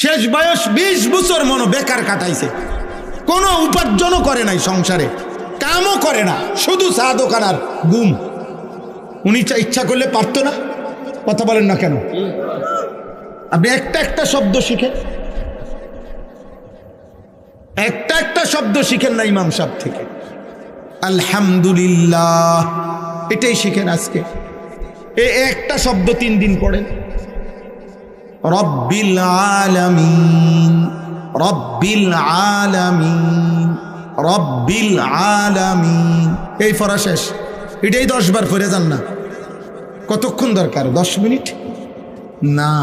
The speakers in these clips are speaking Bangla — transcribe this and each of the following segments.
শেষ বয়স 20 বছর মনো বেকার কাটাইছে, কোনো উপার্জনও করে নাই, সংসারে কামও করে না, শুধু চা দোকান আর গুম। উনি ইচ্ছা করলে পারতো না? কথা বলেন না কেন? আপনি একটা একটা শব্দ শিখেন, একটা একটা শব্দ শিখেন না ইমাম সাহেব থেকে। আলহামদুলিল্লাহ এটাই শিখেন আজকে। এই একটা শব্দ 3 দিন পড়েন। রব্বিল আলামিন, রব্বিল আলামিন, রব্বিল আলামিন, এই পড়া শেষ। এটাই 10 বার পড়ে যান না। কতক্ষণ দরকার? 10 মিনিট? না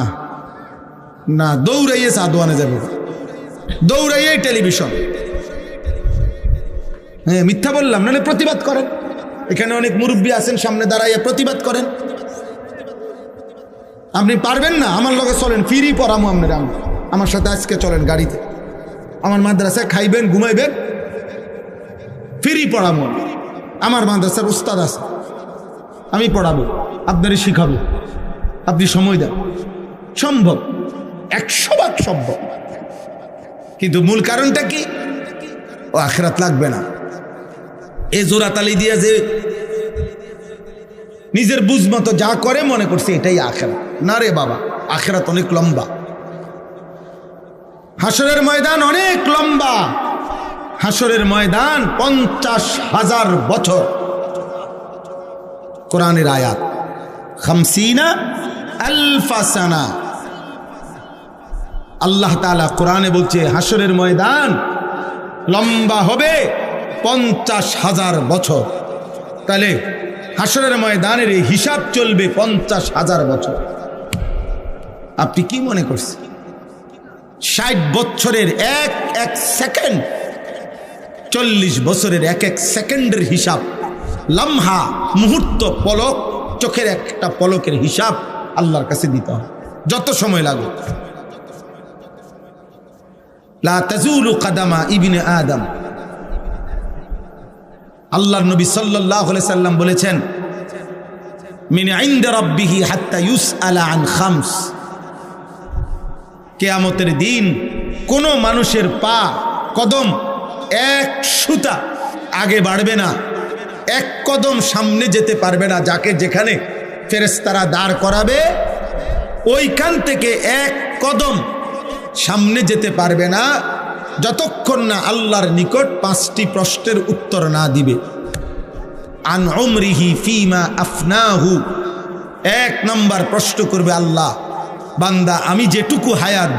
না, দৌড়াইয়ে সাদওয়ানে যাবে, দৌড়াইয়ে টেলিভিশন। হ্যাঁ, মিথ্যা বললাম? নাহলে প্রতিবাদ করেন। এখানে অনেক মুরব্বী আছেন, সামনে দাঁড়াইয়া প্রতিবাদ করেন। আপনি পারবেন না? আমার লগে চলেন, ফ্রি পড়ামো আপনারা। আমার সাথে আজকে চলেন গাড়িতে, আমার মাদ্রাসায় খাইবেন, ঘুমাইবেন, ফ্রি পড়ামো। আমার মাদ্রাসার উস্তাদ আছে, আমি পড়াবো, আপনারই শিখাবো। আপনি সময় দেন, সম্ভব, 100 ভাগ সম্ভব। কিন্তু মূল কারণটা কি? ও আখিরাত লাগবে না। এই জোরাতালি দিয়ে যে নিজের বুঝ মতো যা করে মনে করছে এটাই আখিরাত। না রে বাবা, আখিরাত অনেক লম্বা, হাসরের ময়দান অনেক লম্বা। হাসরের ময়দান 50,000 বছর। কোরআনের আয়াত 50,000 সানা। আল্লাহ তাআলা কোরআনে বলছে হাসরের ময়দান লম্বা হবে 50,000 বছর। তাহলে হাসরের ময়দানের এই হিসাব চলবে 50,000 বছর। আপনি কি মনে করছেন 60 বছরের এক এক সেকেন্ড, 40 বছরের এক এক সেকেন্ডের হিসাব, লম্হা মুহূর্ত, পলক, চোখের একটা পলকের হিসাব আল্লাহর কাছে দিতে হবে, যত সময় লাগুক। লা তাজুলু কাদামা ইবনে আদম। আল্লাহর নবী সাল্লাল্লাহু আলাইহি সাল্লাম বলেছেন, মিন ইনদা রাব্বিহি হাত্তা ইউসআলা আন খামস। কিয়ামতের দিন কোন মানুষের পা কদম এক সুতা আগে বাড়বে না, এক কদম সামনে যেতে পারবে না। যাকে যেখানে ফেরেশতারা দাঁড় করাবে ওইখান থেকে এক কদম সামনে যেতে পারবে না, যতক্ষণ না আল্লাহর নিকট 5টি প্রশ্নের উত্তর না দিবে। আন উমরিহি ফিমা আফনাহু। 1 নম্বর প্রশ্ন করবে আল্লাহ, বান্দা আমি যেটুকু হায়াত